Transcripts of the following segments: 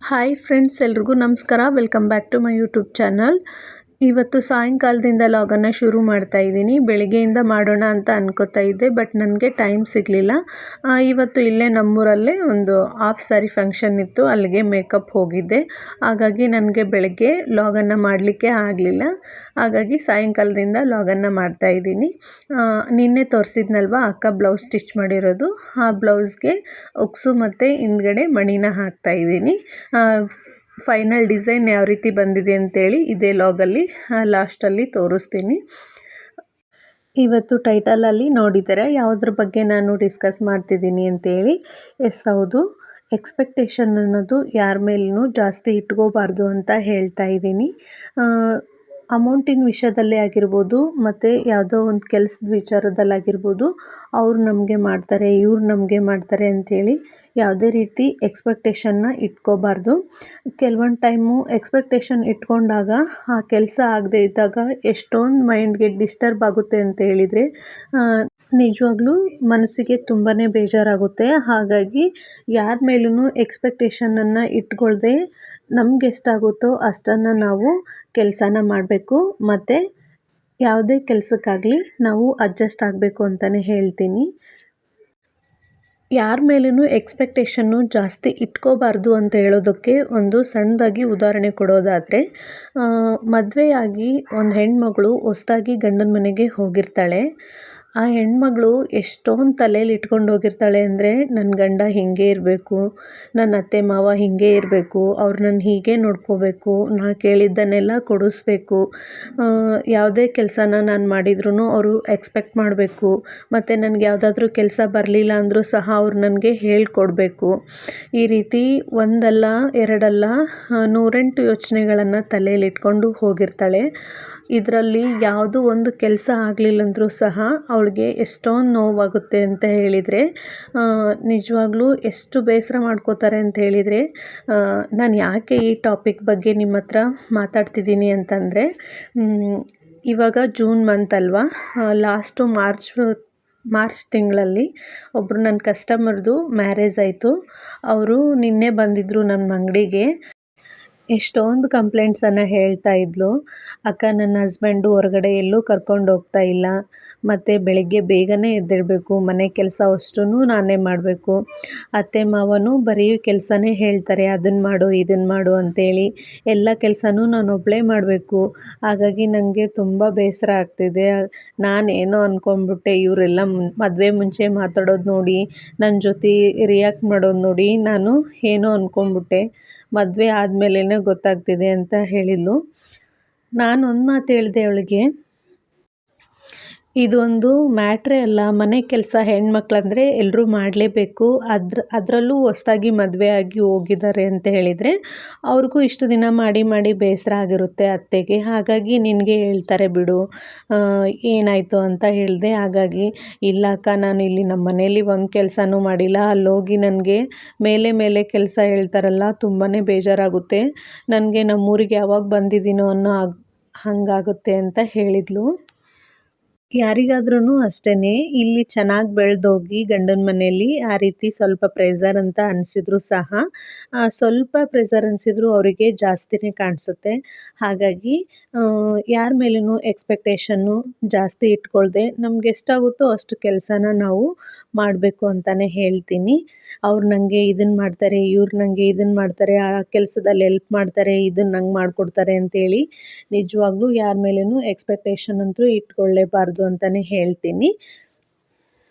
Hi friends, ಎಲ್ರಿಗೂ ನಮಸ್ಕಾರ. Welcome back to my YouTube channel. ಇವತ್ತು ಸಾಯಂಕಾಲದಿಂದ ಲಾಗನ್ನು ಶುರು ಮಾಡ್ತಾ ಇದ್ದೀನಿ. ಬೆಳಿಗ್ಗೆಯಿಂದ ಮಾಡೋಣ ಅಂತ ಅನ್ಕೋತಾ ಇದ್ದೆ, ಬಟ್ ನನಗೆ ಟೈಮ್ ಸಿಗಲಿಲ್ಲ. ಇವತ್ತು ಇಲ್ಲೇ ನಮ್ಮೂರಲ್ಲೇ ಒಂದು ಹಾಫ್ ಸ್ಯಾರಿ ಫಂಕ್ಷನ್ ಇತ್ತು, ಅಲ್ಲಿಗೆ ಮೇಕಪ್ ಹೋಗಿದ್ದೆ. ಹಾಗಾಗಿ ನನಗೆ ಬೆಳಗ್ಗೆ ಲಾಗನ್ನು ಮಾಡಲಿಕ್ಕೆ ಆಗಲಿಲ್ಲ. ಹಾಗಾಗಿ ಸಾಯಂಕಾಲದಿಂದ ಲಾಗನ್ನು ಮಾಡ್ತಾ ಇದ್ದೀನಿ. ನಿನ್ನೆ ತೋರಿಸಿದ್ನಲ್ವ ಅಕ್ಕ ಬ್ಲೌಸ್ ಸ್ಟಿಚ್ ಮಾಡಿರೋದು, ಆ ಬ್ಲೌಸ್ಗೆ ಉಕ್ಸು ಮತ್ತು ಹಿಂದ್ಗಡೆ ಮಣಿನ ಹಾಕ್ತಾ ಇದ್ದೀನಿ. ಫೈನಲ್ ಡಿಸೈನ್ ಯಾವ ರೀತಿ ಬಂದಿದೆ ಅಂತೇಳಿ ಇದೇ ಲಾಗಲ್ಲಿ ಲಾಸ್ಟಲ್ಲಿ ತೋರಿಸ್ತೀನಿ. ಇವತ್ತು ಟೈಟಲಲ್ಲಿ ನೋಡಿದರೆ ಯಾವುದ್ರ ಬಗ್ಗೆ ನಾನು ಡಿಸ್ಕಸ್ ಮಾಡ್ತಿದ್ದೀನಿ ಅಂತೇಳಿ. ಎಸ್, ಹೌದು, ಎಕ್ಸ್ಪೆಕ್ಟೇಷನ್ ಅನ್ನೋದು ಯಾರ ಮೇಲೂ ಜಾಸ್ತಿ ಇಟ್ಕೋಬಾರ್ದು ಅಂತ ಹೇಳ್ತಾ ಇದ್ದೀನಿ. ಅಮೌಂಟಿನ ವಿಷಯದಲ್ಲೇ ಆಗಿರ್ಬೋದು, ಮತ್ತು ಯಾವುದೋ ಒಂದು ಕೆಲಸದ ವಿಚಾರದಲ್ಲಾಗಿರ್ಬೋದು, ಅವ್ರು ನಮಗೆ ಮಾಡ್ತಾರೆ, ಇವ್ರು ನಮಗೆ ಮಾಡ್ತಾರೆ ಅಂಥೇಳಿ ಯಾವುದೇ ರೀತಿ ಎಕ್ಸ್ಪೆಕ್ಟೇಷನ್ನ ಇಟ್ಕೋಬಾರ್ದು. ಕೆಲವೊಂದು ಟೈಮು ಎಕ್ಸ್ಪೆಕ್ಟೇಷನ್ ಇಟ್ಕೊಂಡಾಗ ಆ ಕೆಲಸ ಆಗದೆ ಇದ್ದಾಗ ಎಷ್ಟೊಂದು ಮೈಂಡ್ಗೆ ಡಿಸ್ಟರ್ಬ್ ಆಗುತ್ತೆ ಅಂತ ಹೇಳಿದರೆ ನಿಜವಾಗ್ಲೂ ಮನಸ್ಸಿಗೆ ತುಂಬಾ ಬೇಜಾರಾಗುತ್ತೆ. ಹಾಗಾಗಿ ಯಾರ ಮೇಲೂ ಎಕ್ಸ್ಪೆಕ್ಟೇಷನನ್ನು ಇಟ್ಕೊಳ್ದೆ ನಮ್ಗೆ ಎಷ್ಟಾಗುತ್ತೋ ಅಷ್ಟನ್ನು ನಾವು ಕೆಲಸನ ಮಾಡಬೇಕು. ಮತ್ತು ಯಾವುದೇ ಕೆಲಸಕ್ಕಾಗಲಿ ನಾವು ಅಡ್ಜಸ್ಟ್ ಆಗಬೇಕು ಅಂತಲೇ ಹೇಳ್ತೀನಿ. ಯಾರ ಮೇಲೂ ಎಕ್ಸ್ಪೆಕ್ಟೇಷನ್ನು ಜಾಸ್ತಿ ಇಟ್ಕೋಬಾರ್ದು ಅಂತ ಹೇಳೋದಕ್ಕೆ ಒಂದು ಸಣ್ಣದಾಗಿ ಉದಾಹರಣೆ ಕೊಡೋದಾದರೆ, ಮದುವೆಯಾಗಿ ಒಂದು ಹೆಣ್ಮಗಳು ಹೊಸ್ದಾಗಿ ಗಂಡನ ಮನೆಗೆ ಹೋಗಿರ್ತಾಳೆ. ಆ ಹೆಣ್ಮಗಳು ಎಷ್ಟೊಂದು ತಲೆಯಲ್ಲಿ ಇಟ್ಕೊಂಡು ಹೋಗಿರ್ತಾಳೆ ಅಂದರೆ, ನನ್ನ ಗಂಡ ಹೀಗೆ ಇರಬೇಕು, ನನ್ನ ಅತ್ತೆ ಮಾವ ಹೀಗೆ ಇರಬೇಕು, ಅವ್ರು ನನ್ನ ಹೀಗೆ ನೋಡ್ಕೋಬೇಕು, ನಾನು ಕೇಳಿದ್ದನ್ನೆಲ್ಲ ಕೊಡಿಸ್ಬೇಕು, ಯಾವುದೇ ಕೆಲಸನ ನಾನು ಮಾಡಿದ್ರೂ ಅವರು ಎಕ್ಸ್ಪೆಕ್ಟ್ ಮಾಡಬೇಕು, ಮತ್ತು ನನಗೆ ಯಾವುದಾದ್ರೂ ಕೆಲಸ ಬರಲಿಲ್ಲ ಅಂದರೂ ಸಹ ಅವ್ರು ನನಗೆ ಹೇಳ್ಕೊಡ್ಬೇಕು. ಈ ರೀತಿ ಒಂದಲ್ಲ ಎರಡಲ್ಲ 108 ಯೋಚನೆಗಳನ್ನು ತಲೆಯಲ್ಲಿ ಇಟ್ಕೊಂಡು ಹೋಗಿರ್ತಾಳೆ. ಇದರಲ್ಲಿ ಯಾವುದೋ ಒಂದು ಕೆಲಸ ಆಗಲಿಲ್ಲಂದ್ರೂ ಸಹ ಅವಳಿಗೆ ಎಷ್ಟೊಂದು ನೋವಾಗುತ್ತೆ ಅಂತ ಹೇಳಿದರೆ, ನಿಜವಾಗ್ಲೂ ಎಷ್ಟು ಬೇಸರ ಮಾಡ್ಕೋತಾರೆ ಅಂತ ಹೇಳಿದರೆ, ನಾನು ಯಾಕೆ ಈ ಟಾಪಿಕ್ ಬಗ್ಗೆ ನಿಮ್ಮ ಹತ್ರ ಮಾತಾಡ್ತಿದ್ದೀನಿ ಅಂತಂದರೆ, ಇವಾಗ ಜೂನ್ ಮಂತ್ ಅಲ್ವಾ, ಲಾಸ್ಟು ಮಾರ್ಚ್ ತಿಂಗಳಲ್ಲಿ ಒಬ್ಬರು ನನ್ನ ಕಸ್ಟಮರ್ದು ಮ್ಯಾರೇಜ್ ಆಯಿತು. ಅವರು ನಿನ್ನೆ ಬಂದಿದ್ದರು ನಮ್ಮ ಅಂಗಡಿಗೆ. ಎಷ್ಟೊಂದು ಕಂಪ್ಲೇಂಟ್ಸನ್ನು ಹೇಳ್ತಾ ಇದ್ಲು. ಅಕ್ಕ, ನನ್ನ ಹಸ್ಬೆಂಡು ಹೊರಗಡೆ ಎಲ್ಲೂ ಕರ್ಕೊಂಡು ಹೋಗ್ತಾ ಇಲ್ಲ, ಮತ್ತು ಬೆಳಗ್ಗೆ ಬೇಗನೆ ಎದ್ದೇಳಬೇಕು, ಮನೆ ಕೆಲಸ ಅಷ್ಟೂ ನಾನೇ ಮಾಡಬೇಕು, ಅತ್ತೆ ಮಾವನೂ ಬರೀ ಕೆಲಸನೇ ಹೇಳ್ತಾರೆ, ಅದನ್ನು ಮಾಡು ಇದನ್ನು ಮಾಡು ಅಂತೇಳಿ, ಎಲ್ಲ ಕೆಲಸನೂ ನಾನು ಒಬ್ಬಳೇ ಮಾಡಬೇಕು. ಹಾಗಾಗಿ ನನಗೆ ತುಂಬ ಬೇಸರ ಆಗ್ತಿದೆ. ನಾನೇನೋ ಅಂದ್ಕೊಂಡ್ಬಿಟ್ಟೆ, ಇವರೆಲ್ಲ ಮದುವೆ ಮುಂಚೆ ಮಾತಾಡೋದು ನೋಡಿ, ನನ್ನ ಜೊತೆ ರಿಯಾಕ್ಟ್ ಮಾಡೋದು ನೋಡಿ ನಾನು ಏನೋ ಅಂದ್ಕೊಂಡ್ಬಿಟ್ಟೆ, ಮದುವೆ ಆದಮೇಲೆ ಗೊತ್ತಾಗ್ತಿದೆ ಅಂತ ಹೇಳಿದ್ಲು. ನಾನು ಒಂದು ಮಾತು ಹೇಳಿದೆ ಅವಳಿಗೆ, ಇದೊಂದು ಮ್ಯಾಟ್ರೇ ಅಲ್ಲ, ಮನೆ ಕೆಲಸ ಹೆಣ್ಮಕ್ಳಂದರೆ ಎಲ್ಲರೂ ಮಾಡಲೇಬೇಕು. ಅದರಲ್ಲೂ ಹೊಸ್ದಾಗಿ ಮದುವೆ ಆಗಿ ಹೋಗಿದ್ದಾರೆ ಅಂತ ಹೇಳಿದರೆ ಅವ್ರಿಗೂ ಇಷ್ಟು ದಿನ ಮಾಡಿ ಮಾಡಿ ಬೇಸರ ಆಗಿರುತ್ತೆ ಅತ್ತೆಗೆ. ಹಾಗಾಗಿ ನಿನಗೆ ಹೇಳ್ತಾರೆ ಬಿಡು, ಏನಾಯಿತು ಅಂತ ಹೇಳಿದೆ. ಹಾಗಾಗಿ ಇಲ್ಲ ಅಕ್ಕ, ನಾನು ಇಲ್ಲಿ ನಮ್ಮ ಮನೇಲಿ ಒಂದು ಕೆಲಸನೂ ಮಾಡಿಲ್ಲ, ಅಲ್ಲೋಗಿ ನನಗೆ ಮೇಲೆ ಕೆಲಸ ಹೇಳ್ತಾರಲ್ಲ, ತುಂಬಾ ಬೇಜಾರಾಗುತ್ತೆ ನನಗೆ. ನಮ್ಮೂರಿಗೆ ಯಾವಾಗ ಬಂದಿದ್ದೀನೋ ಅನ್ನೋ ಹಾಗಾಗುತ್ತೆ ಅಂತ ಹೇಳಿದ್ಲು. ಯಾರಿಗಾದ್ರೂ ಅಷ್ಟೇ, ಇಲ್ಲಿ ಚೆನ್ನಾಗಿ ಬೆಳೆದೋಗಿ ಗಂಡನ ಮನೆಯಲ್ಲಿ ಆ ರೀತಿ ಸ್ವಲ್ಪ ಪ್ರೆಷರ್ ಅಂತ ಅನಿಸಿದ್ರು ಸಹ, ಸ್ವಲ್ಪ ಪ್ರೆಷರ್ ಅನಿಸಿದ್ರು ಅವರಿಗೆ ಜಾಸ್ತಿನೇ ಕಾಣಿಸುತ್ತೆ. ಹಾಗಾಗಿ ಯಾರ ಮೇಲೂ ಎಕ್ಸ್ಪೆಕ್ಟೇಷನ್ನು ಜಾಸ್ತಿ ಇಟ್ಕೊಳ್ದೆ ನಮ್ಗೆ ಎಷ್ಟಾಗುತ್ತೋ ಅಷ್ಟು ಕೆಲಸನ ನಾವು ಮಾಡಬೇಕು ಅಂತಲೇ ಹೇಳ್ತೀನಿ. ಅವ್ರು ನನಗೆ ಇದನ್ನು ಮಾಡ್ತಾರೆ, ಇವ್ರು ನನಗೆ ಇದನ್ನು ಮಾಡ್ತಾರೆ, ಆ ಕೆಲಸದಲ್ಲಿ ಹೆಲ್ಪ್ ಮಾಡ್ತಾರೆ, ಇದನ್ನು ನಂಗೆ ಮಾಡಿಕೊಡ್ತಾರೆ ಅಂತೇಳಿ ನಿಜವಾಗ್ಲೂ ಯಾರ ಮೇಲೂ ಎಕ್ಸ್ಪೆಕ್ಟೇಷನ್ ಅಂತೂ ಇಟ್ಕೊಳ್ಳೇಬಾರ್ದು ಅಂತಲೇ ಹೇಳ್ತೀನಿ.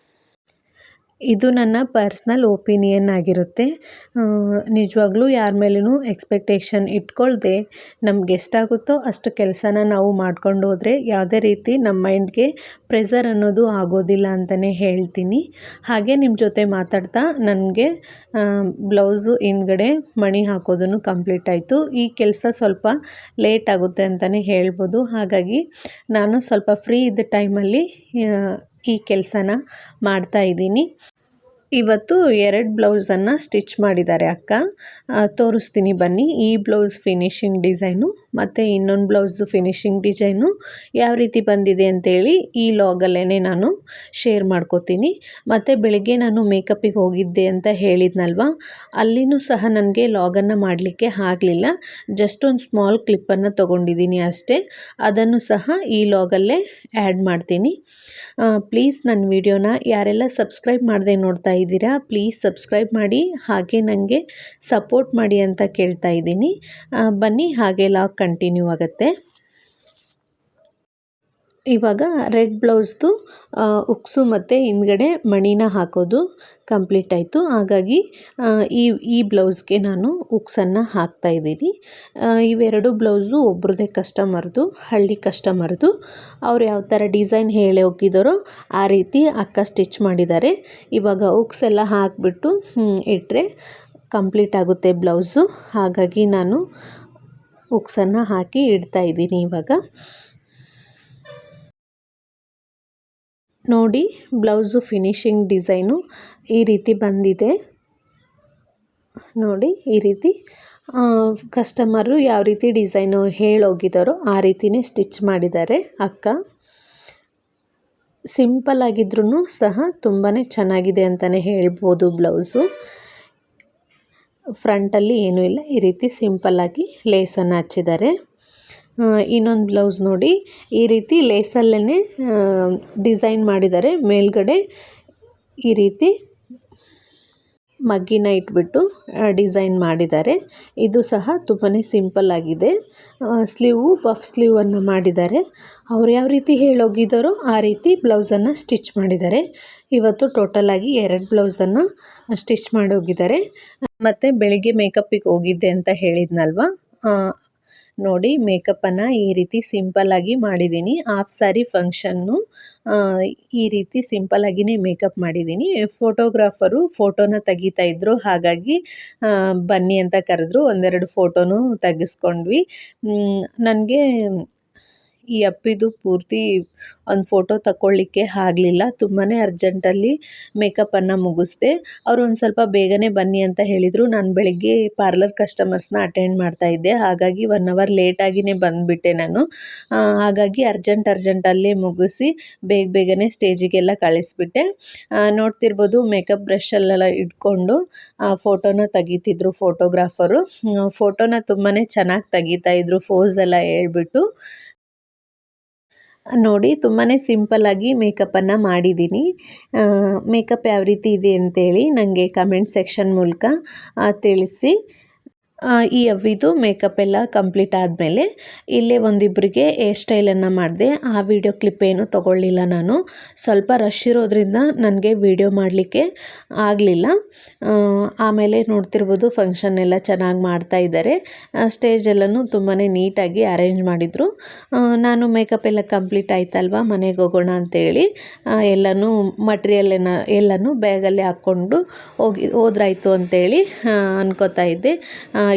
ಇದು ನನ್ನ ಪರ್ಸ್ನಲ್ ಒಪಿನಿಯನ್ ಆಗಿರುತ್ತೆ. ನಿಜವಾಗ್ಲೂ ಯಾರ ಮೇಲೂ ಎಕ್ಸ್ಪೆಕ್ಟೇಷನ್ ಇಟ್ಕೊಳ್ದೆ ನಮ್ಗೆ ಎಷ್ಟಾಗುತ್ತೋ ಅಷ್ಟು ಕೆಲಸನ ನಾವು ಮಾಡ್ಕೊಂಡು ಹೋದರೆ ಯಾವುದೇ ರೀತಿ ನಮ್ಮ ಮೈಂಡ್ಗೆ ಪ್ರೆಷರ್ ಅನ್ನೋದು ಆಗೋದಿಲ್ಲ ಅಂತಲೇ ಹೇಳ್ತೀನಿ. ಹಾಗೆ ನಿಮ್ಮ ಜೊತೆ ಮಾತಾಡ್ತಾ ನನಗೆ ಬ್ಲೌಸು ಹಿಂದ್ಗಡೆ ಮಣಿ ಹಾಕೋದನ್ನು ಕಂಪ್ಲೀಟ್ ಆಯಿತು. ಈ ಕೆಲಸ ಸ್ವಲ್ಪ ಲೇಟ್ ಆಗುತ್ತೆ ಅಂತಲೇ ಹೇಳ್ಬೋದು. ಹಾಗಾಗಿ ನಾನು ಸ್ವಲ್ಪ ಫ್ರೀ ಇದ್ದ ಟೈಮಲ್ಲಿ ಈ ಕೆಲಸನ ಮಾಡ್ತಾಯಿದ್ದೀನಿ. ಇವತ್ತು 2 ಬ್ಲೌಸನ್ನು ಸ್ಟಿಚ್ ಮಾಡಿದ್ದಾರೆ ಅಕ್ಕ. ತೋರಿಸ್ತೀನಿ ಬನ್ನಿ. ಈ ಬ್ಲೌಸ್ ಫಿನಿಶಿಂಗ್ ಡಿಸೈನು ಮತ್ತು ಇನ್ನೊಂದು ಬ್ಲೌಸ್ ಫಿನಿಶಿಂಗ್ ಡಿಸೈನು ಯಾವ ರೀತಿ ಬಂದಿದೆ ಅಂತೇಳಿ ಈ ಲಾಗಲ್ಲೇ ನಾನು ಶೇರ್ ಮಾಡ್ಕೋತೀನಿ. ಮತ್ತು ಬೆಳಿಗ್ಗೆ ನಾನು ಮೇಕಪ್ಪಿಗೆ ಹೋಗಿದ್ದೆ ಅಂತ ಹೇಳಿದ್ನಲ್ವ, ಅಲ್ಲಿನೂ ಸಹ ನನಗೆ ಲಾಗನ್ನು ಮಾಡಲಿಕ್ಕೆ ಆಗಲಿಲ್ಲ. ಜಸ್ಟ್ ಒಂದು ಸ್ಮಾಲ್ ಕ್ಲಿಪ್ಪನ್ನು ತೊಗೊಂಡಿದ್ದೀನಿ ಅಷ್ಟೇ. ಅದನ್ನು ಸಹ ಈ ಲಾಗಲ್ಲೇ ಆ್ಯಡ್ ಮಾಡ್ತೀನಿ. ಪ್ಲೀಸ್ ನನ್ನ ವಿಡಿಯೋನ ಯಾರೆಲ್ಲ ಸಬ್ಸ್ಕ್ರೈಬ್ ಮಾಡದೆ ನೋಡ್ತಾ ಇದ್ದೀರಾ, ಪ್ಲೀಸ್ ಸಬ್ಸ್ಕ್ರೈಬ್ ಮಾಡಿ, ಹಾಗೆ ನನಗೆ ಸಪೋರ್ಟ್ ಮಾಡಿ ಅಂತ ಕೇಳ್ತಾ ಇದ್ದೀನಿ. ಬನ್ನಿ ಹಾಗೆ ಲಾಗ್ ಕಂಟಿನ್ಯೂ ಆಗುತ್ತೆ. ಇವಾಗ ರೆಡ್ ಬ್ಲೌಸ್ದು ಉಕ್ಸು ಮತ್ತು ಹಿಂದ್ಗಡೆ ಮಣಿನ ಹಾಕೋದು ಕಂಪ್ಲೀಟ್ ಆಯಿತು. ಹಾಗಾಗಿ ಈ ಬ್ಲೌಸ್ಗೆ ನಾನು ಉಕ್ಸನ್ನು ಹಾಕ್ತಾಯಿದ್ದೀನಿ. ಇವೆರಡು ಬ್ಲೌಸು ಒಬ್ರದ್ದೇ ಕಸ್ಟಮರ್ದು, ಹಳ್ಳಿ ಕಸ್ಟಮರ್ದು. ಅವ್ರು ಯಾವ ಥರ ಡಿಸೈನ್ ಹೇಳಿ ಹೋಗಿದ್ದಾರೋ ಆ ರೀತಿ ಅಕ್ಕ ಸ್ಟಿಚ್ ಮಾಡಿದ್ದಾರೆ. ಇವಾಗ ಉಕ್ಸ್ ಎಲ್ಲ ಹಾಕಿಬಿಟ್ಟು ಇಟ್ಟರೆ ಕಂಪ್ಲೀಟ್ ಆಗುತ್ತೆ ಬ್ಲೌಸು. ಹಾಗಾಗಿ ನಾನು ಉಕ್ಸನ್ನು ಹಾಕಿ ಇಡ್ತಾಯಿದ್ದೀನಿ. ಇವಾಗ ನೋಡಿ, ಬ್ಲೌಸು ಫಿನಿಶಿಂಗ್ ಡಿಸೈನು ಈ ರೀತಿ ಬಂದಿದೆ. ನೋಡಿ, ಈ ರೀತಿ ಕಸ್ಟಮರು ಯಾವ ರೀತಿ ಡಿಸೈನು ಹೇಳೋಗಿದ್ದಾರೋ ಆ ರೀತಿಯೇ ಸ್ಟಿಚ್ ಮಾಡಿದ್ದಾರೆ ಅಕ್ಕ. ಸಿಂಪಲ್ ಆಗಿದ್ರೂ ಸಹ ತುಂಬಾ ಚೆನ್ನಾಗಿದೆ ಅಂತಲೇ ಹೇಳ್ಬೋದು ಬ್ಲೌಸು. ಫ್ರಂಟಲ್ಲಿ ಏನೂ ಇಲ್ಲ, ಈ ರೀತಿ ಸಿಂಪಲ್ಲಾಗಿ ಲೇಸನ್ನು ಹಚ್ಚಿದ್ದಾರೆ. ಇನ್ನೊಂದು ಬ್ಲೌಸ್ ನೋಡಿ, ಈ ರೀತಿ ಲೇಸಲ್ಲೇ ಡಿಸೈನ್ ಮಾಡಿದ್ದಾರೆ. ಮೇಲ್ಗಡೆ ಈ ರೀತಿ ಮಗ್ಗಿನ ಇಟ್ಬಿಟ್ಟು ಡಿಸೈನ್ ಮಾಡಿದ್ದಾರೆ. ಇದು ಸಹ ತುಂಬಾ ಸಿಂಪಲ್ ಆಗಿದೆ. ಸ್ಲೀವು ಪಫ್ ಸ್ಲೀವನ್ನು ಮಾಡಿದ್ದಾರೆ. ಅವ್ರು ಯಾವ ರೀತಿ ಹೇಳೋಗಿದ್ದಾರೋ ಆ ರೀತಿ ಬ್ಲೌಸನ್ನು ಸ್ಟಿಚ್ ಮಾಡಿದ್ದಾರೆ. ಇವತ್ತು ಟೋಟಲಾಗಿ 2 ಬ್ಲೌಸನ್ನು ಸ್ಟಿಚ್ ಮಾಡೋಗಿದ್ದಾರೆ. ಮತ್ತು ಬೆಳಿಗ್ಗೆ ಮೇಕಪ್ಪಿಗೆ ಹೋಗಿದ್ದೆ ಅಂತ ಹೇಳಿದ್ನಲ್ವ, ನೋಡಿ ಮೇಕಪ್ಪನ್ನು ಈ ರೀತಿ ಸಿಂಪಲ್ಲಾಗಿ ಮಾಡಿದ್ದೀನಿ. ಹಾಫ್ ಸ್ಯಾರಿ ಫಂಕ್ಷನ್ನು ಈ ರೀತಿ ಸಿಂಪಲ್ಲಾಗಿಯೇ ಮೇಕಪ್ ಮಾಡಿದ್ದೀನಿ. ಫೋಟೋಗ್ರಾಫರು ಫೋಟೋನ ತೆಗಿತಾ ಇದ್ದರು, ಹಾಗಾಗಿ ಬನ್ನಿ ಅಂತ ಕರೆದ್ರು. ಒಂದೆರಡು ಫೋಟೋನು ತೆಗೆಸ್ಕೊಂಡ್ವಿ. ನನಗೆ ಈ ಅಪ್ಪಿದು ಪೂರ್ತಿ ಒಂದು ಫೋಟೋ ತಗೊಳ್ಳಿಕ್ಕೆ ಆಗಲಿಲ್ಲ. ತುಂಬಾ ಅರ್ಜೆಂಟಲ್ಲಿ ಮೇಕಪ್ಪನ್ನು ಮುಗಿಸ್ದೆ. ಅವರು ಒಂದು ಸ್ವಲ್ಪ ಬೇಗನೆ ಬನ್ನಿ ಅಂತ ಹೇಳಿದರು. ನಾನು ಬೆಳಗ್ಗೆ ಪಾರ್ಲರ್ ಕಸ್ಟಮರ್ಸ್ನ ಅಟೆಂಡ್ ಮಾಡ್ತಾಯಿದ್ದೆ, ಹಾಗಾಗಿ 1 ಅವರ್ ಲೇಟಾಗಿಯೇ ಬಂದುಬಿಟ್ಟೆ ನಾನು. ಹಾಗಾಗಿ ಅರ್ಜೆಂಟಲ್ಲೇ ಮುಗಿಸಿ ಬೇಗನೆ ಸ್ಟೇಜಿಗೆಲ್ಲ ಕಳಿಸ್ಬಿಟ್ಟೆ. ನೋಡ್ತಿರ್ಬೋದು, ಮೇಕಪ್ ಬ್ರಷಲ್ಲೆಲ್ಲ ಇಟ್ಕೊಂಡು ಫೋಟೋನ ತೆಗಿತಿದ್ರು ಫೋಟೋಗ್ರಾಫರು. ಫೋಟೋನ ತುಂಬಾ ಚೆನ್ನಾಗಿ ತೆಗಿತಾಯಿದ್ರು, ಫೋಸ್ ಎಲ್ಲ ಹೇಳ್ಬಿಟ್ಟು. ನೋಡಿ, ತುಂಬಾ ಸಿಂಪಲ್ಲಾಗಿ ಮೇಕಪ್ಪನ್ನು ಮಾಡಿದ್ದೀನಿ. ಮೇಕಪ್ ಯಾವ ರೀತಿ ಇದೆ ಅಂತೇಳಿ ನನಗೆ ಕಮೆಂಟ್ ಸೆಕ್ಷನ್ ಮೂಲಕ ತಿಳಿಸಿ. ಈ ಅವ್ವಿದು ಮೇಕಪ್ ಎಲ್ಲ ಕಂಪ್ಲೀಟ್ ಆದಮೇಲೆ ಇಲ್ಲೇ ಒಂದಿಬ್ಬರಿಗೆ ಹೇರ್ ಸ್ಟೈಲನ್ನು ಮಾಡಿದೆ. ಆ ವಿಡಿಯೋ ಕ್ಲಿಪ್ ಏನು ತೊಗೊಳ್ಳಿಲ್ಲ ನಾನು. ಸ್ವಲ್ಪ ರಶ್ ಇರೋದ್ರಿಂದ ನನಗೆ ವಿಡಿಯೋ ಮಾಡಲಿಕ್ಕೆ ಆಗಲಿಲ್ಲ. ಆಮೇಲೆ ನೋಡ್ತಿರ್ಬೋದು, ಫಂಕ್ಷನ್ ಎಲ್ಲ ಚೆನ್ನಾಗಿ ಮಾಡ್ತಾಯಿದ್ದಾರೆ. ಸ್ಟೇಜೆಲ್ಲನೂ ತುಂಬಾ ನೀಟಾಗಿ ಅರೇಂಜ್ ಮಾಡಿದರು. ನಾನು ಮೇಕಪ್ ಎಲ್ಲ ಕಂಪ್ಲೀಟ್ ಆಯ್ತಲ್ವ, ಮನೆಗೆ ಹೋಗೋಣ ಅಂತೇಳಿ ಎಲ್ಲನೂ ಎಲ್ಲನೂ ಬ್ಯಾಗಲ್ಲಿ ಹಾಕ್ಕೊಂಡು ಹೋದ್ರಾಯ್ತು ಅಂತೇಳಿ ಅನ್ಕೋತಾ ಇದ್ದೆ.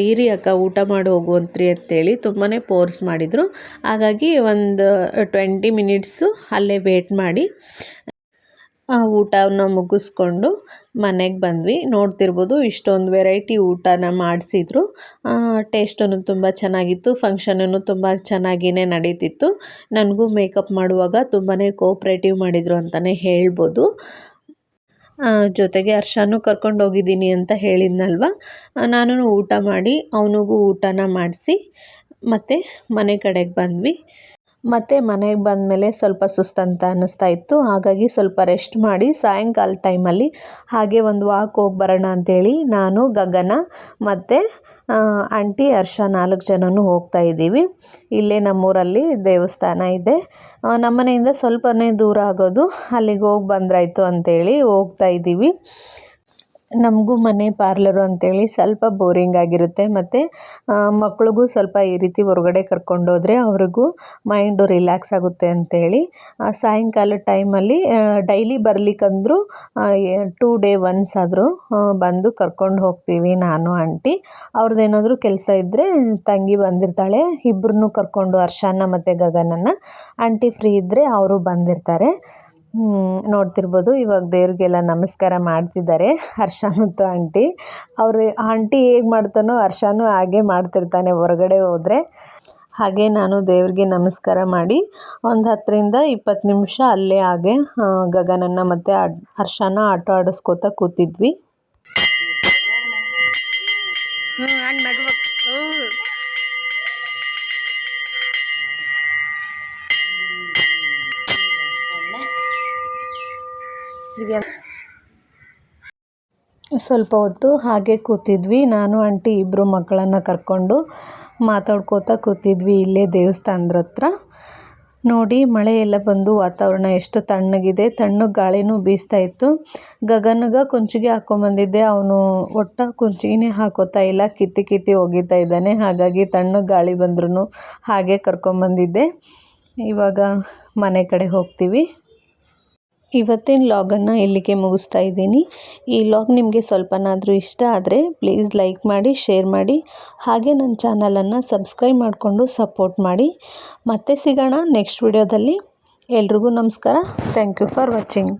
ಇರಿ ಅಕ್ಕ, ಊಟ ಮಾಡಿ ಹೋಗುವಂತ್ರಿ ಅಂತೇಳಿ ತುಂಬಾ ಫೋರ್ಸ್ ಮಾಡಿದರು. ಹಾಗಾಗಿ ಒಂದು 20 ಮಿನಿಟ್ಸು ಅಲ್ಲೇ ವೇಟ್ ಮಾಡಿ ಊಟನ ಮುಗಿಸ್ಕೊಂಡು ಮನೆಗೆ ಬಂದ್ವಿ. ನೋಡ್ತಿರ್ಬೋದು, ಇಷ್ಟೊಂದು ವೆರೈಟಿ ಊಟನ ಮಾಡಿಸಿದ್ರು. ಟೇಸ್ಟನ್ನು ತುಂಬ ಚೆನ್ನಾಗಿತ್ತು. ಫಂಕ್ಷನನ್ನು ತುಂಬ ಚೆನ್ನಾಗಿಯೇ ನಡೀತಿತ್ತು. ನನಗೂ ಮೇಕಪ್ ಮಾಡುವಾಗ ತುಂಬಾ ಕೋಪ್ರೇಟಿವ್ ಮಾಡಿದರು ಅಂತಲೇ ಹೇಳ್ಬೋದು. ಜೊತೆಗೆ ಹರ್ಷನೂ ಕರ್ಕೊಂಡು ಹೋಗಿದ್ದೀನಿ ಅಂತ ಹೇಳಿದ್ನಲ್ವ, ನಾನು ಊಟ ಮಾಡಿ ಅವನಿಗೂ ಊಟನ ಮಾಡಿಸಿ ಮತ್ತು ಮನೆ ಕಡೆಗೆ ಬಂದ್ವಿ. ಮತ್ತು ಮನೆಗೆ ಬಂದಮೇಲೆ ಸ್ವಲ್ಪ ಸುಸ್ತಂತ ಅನ್ನಿಸ್ತಾ ಇತ್ತು. ಹಾಗಾಗಿ ಸ್ವಲ್ಪ ರೆಸ್ಟ್ ಮಾಡಿ ಸಾಯಂಕಾಲ ಟೈಮಲ್ಲಿ ಹಾಗೆ ಒಂದು ವಾಕ್ ಹೋಗಿ ಬರೋಣ ಅಂಥೇಳಿ ನಾನು, ಗಗನ ಮತ್ತು ಆಂಟಿ, ಹರ್ಷ 4 ಜನನೂ ಹೋಗ್ತಾ ಇದ್ದೀವಿ. ಇಲ್ಲೇ ನಮ್ಮೂರಲ್ಲಿ ದೇವಸ್ಥಾನ ಇದೆ, ನಮ್ಮನೆಯಿಂದ ಸ್ವಲ್ಪನೇ ದೂರ ಆಗೋದು. ಅಲ್ಲಿಗೆ ಹೋಗಿ ಬಂದ್ರಾಯ್ತು ಅಂಥೇಳಿ ಹೋಗ್ತಾ ಇದ್ದೀವಿ. ನಮಗೂ ಮನೆ ಪಾರ್ಲರು ಅಂಥೇಳಿ ಸ್ವಲ್ಪ ಬೋರಿಂಗ್ ಆಗಿರುತ್ತೆ. ಮತ್ತು ಮಕ್ಳಿಗೂ ಸ್ವಲ್ಪ ಈ ರೀತಿ ಹೊರಗಡೆ ಕರ್ಕೊಂಡೋದ್ರೆ ಅವ್ರಿಗೂ ಮೈಂಡು ರಿಲ್ಯಾಕ್ಸ್ ಆಗುತ್ತೆ ಅಂಥೇಳಿ ಸಾಯಂಕಾಲ ಟೈಮಲ್ಲಿ ಡೈಲಿ ಬರಲಿಕ್ಕಂದ್ರೂ 2 ಡೇ ಒನ್ಸ್ ಆದರೂ ಬಂದು ಕರ್ಕೊಂಡು ಹೋಗ್ತೀವಿ ನಾನು, ಆಂಟಿ. ಅವ್ರದ್ದೇನಾದರೂ ಕೆಲಸ ಇದ್ದರೆ ತಂಗಿ ಬಂದಿರ್ತಾಳೆ, ಇಬ್ಬರನ್ನೂ ಕರ್ಕೊಂಡು, ಹರ್ಷನ ಮತ್ತು ಗಗನನ್ನು. ಆಂಟಿ ಫ್ರೀ ಇದ್ದರೆ ಅವರು ಬಂದಿರ್ತಾರೆ. ನೋಡ್ತಿರ್ಬೋದು ಇವಾಗ ದೇವ್ರಿಗೆಲ್ಲ ನಮಸ್ಕಾರ ಮಾಡ್ತಿದ್ದಾರೆ ಹರ್ಷ ಮತ್ತು ಆಂಟಿ. ಅವರು ಆಂಟಿ ಹೇಗೆ ಮಾಡ್ತಾನೋ ಹರ್ಷನೂ ಹಾಗೆ ಮಾಡ್ತಿರ್ತಾನೆ ಹೊರಗಡೆ ಹೋದರೆ. ಹಾಗೆ ನಾನು ದೇವ್ರಿಗೆ ನಮಸ್ಕಾರ ಮಾಡಿ ಒಂದು 10-20 ನಿಮಿಷ ಅಲ್ಲೇ ಹಾಗೆ ಗಗನನ್ನು ಮತ್ತು ಹರ್ಷನ ಆಟ ಆಡಿಸ್ಕೋತಾ ಕೂತಿದ್ವಿ. ಸ್ವಲ್ಪ ಹೊತ್ತು ಹಾಗೆ ಕೂತಿದ್ವಿ. ನಾನು ಆಂಟಿ ಇಬ್ಬರು ಮಕ್ಕಳನ್ನು ಕರ್ಕೊಂಡು ಮಾತಾಡ್ಕೋತಾ ಕೂತಿದ್ವಿ ಇಲ್ಲೇ ದೇವಸ್ಥಾನದ ಹತ್ರ. ನೋಡಿ ಮಳೆ ಎಲ್ಲ ಬಂದು ವಾತಾವರಣ ಎಷ್ಟು ತಣ್ಣಗಿದೆ, ತಣ್ಣಗೆ ಗಾಳಿನೂ ಬೀಸ್ತಾ ಇತ್ತು. ಗಗನ್ಗೆ ಕುಂಚಿಗೆ ಹಾಕ್ಕೊಂಬಂದಿದ್ದೆ, ಅವನು ಒಟ್ಟ ಕುಂಚಿಗೆನೇ ಹಾಕೋತಾ ಇಲ್ಲ, ಕಿತ್ತಿ ಒಗಿತಾ ಇದ್ದಾನೆ. ಹಾಗಾಗಿ ತಣ್ಣಗೆ ಗಾಳಿ ಬಂದ್ರೂ ಹಾಗೆ ಕರ್ಕೊಂಬಂದಿದ್ದೆ. ಇವಾಗ ಮನೆ ಕಡೆ ಹೋಗ್ತೀವಿ. ಇವತ್ತಿನ ಲಾಗನ್ನು ಇಲ್ಲಿಗೆ ಮುಗಿಸ್ತಾ ಇದ್ದೀನಿ. ಈ ಲಾಗ್ ನಿಮಗೆ ಸ್ವಲ್ಪನಾದರೂ ಇಷ್ಟ ಆದರೆ ಪ್ಲೀಸ್ ಲೈಕ್ ಮಾಡಿ, ಶೇರ್ ಮಾಡಿ, ಹಾಗೆ ನನ್ನ ಚಾನಲನ್ನು ಸಬ್ಸ್ಕ್ರೈಬ್ ಮಾಡಿಕೊಂಡು ಸಪೋರ್ಟ್ ಮಾಡಿ. ಮತ್ತೆ ಸಿಗೋಣ ನೆಕ್ಸ್ಟ್ ವಿಡಿಯೋದಲ್ಲಿ. ಎಲ್ರಿಗೂ ನಮಸ್ಕಾರ. Thank you for watching.